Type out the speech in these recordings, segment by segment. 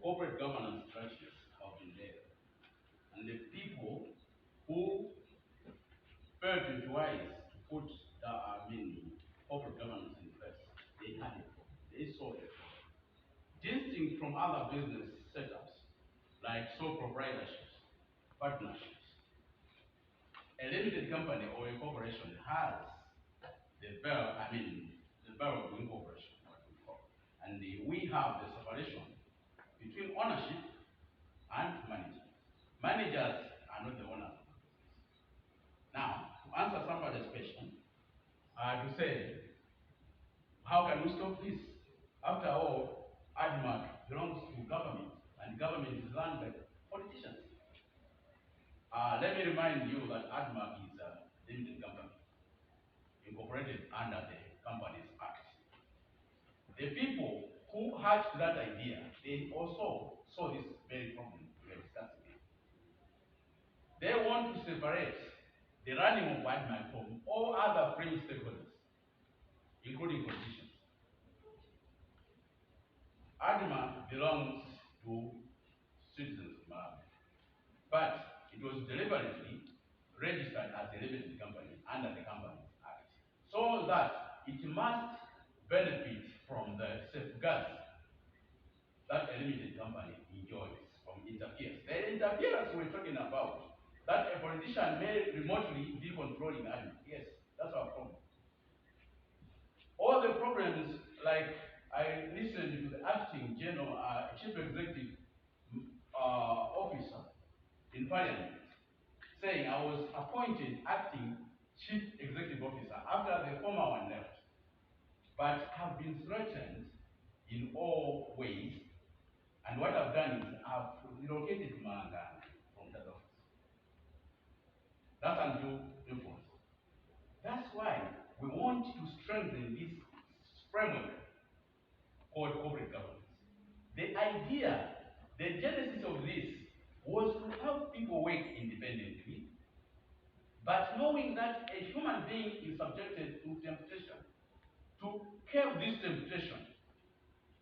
corporate governance structures have been there, and the people who felt it wise to put corporate governance in place, they had it. They saw it. Distinct from other business setups like sole proprietorships, partnerships, a limited company or a corporation has the power of incorporation, what we call. And we have the separation between ownership and management. Managers are not the owners of the business. Now, to answer somebody's question, to say, how can we stop this? After all, ADMAC belongs to government, and government is run by politicians. Let me remind you that ADMAC is a limited company incorporated under the Companies Act. The people who hatched that idea, they also saw this very problem we are discussing here. They want to separate the running of ADMAC from all other fringe stakeholders, including politicians. ADMAC belongs to citizens of Malawi, but it was deliberately registered as a limited company under the Companies Act, so that it must benefit from the safeguards that a limited company enjoys from interference. The interference we're talking about, that a politician may remotely be controlling ADMAC. Yes, that's our problem. All the problems, like I listened to the acting general, chief executive officer in parliament saying I was appointed acting chief executive officer after the former one left, but have been threatened in all ways. And what I've done is I've relocated to Malangana from that office. That's undue influence. That's why we want to strengthen this framework called corporate governance. The idea, the genesis of this was to help people work independently, but knowing that a human being is subjected to temptation. To curb this temptation,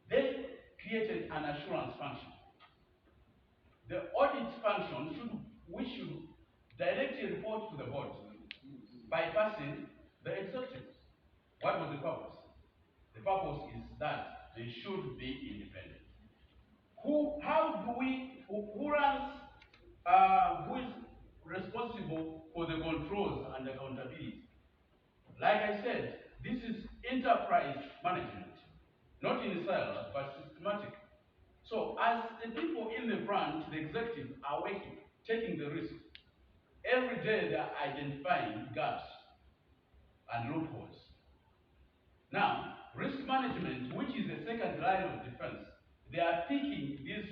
they created an assurance function. The audit function which should directly report to the board, bypassing the executive. What was the purpose? The purpose is that they should be independent. How do we, who runs, who is responsible for the controls and accountability? Like I said, this is enterprise management, not in silos, but systematic. So as the people in the front, the executive, are working, taking the risk, every day they are identifying gaps and loopholes. Now, risk management, which is the second line of defense, they are picking these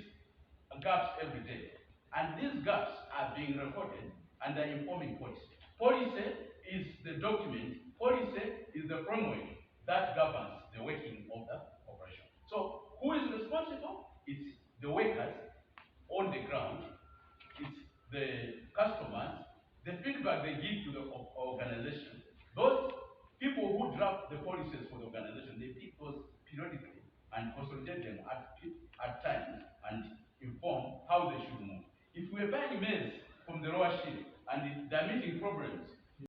gaps every day. And these gaps are being recorded and are informing policy. Policy is the document, policy is the framework that governs the working of the corporation. So who is responsible? It's the workers on the ground, it's the customers, the feedback they give to the organization, those people who draft the policies for the organization.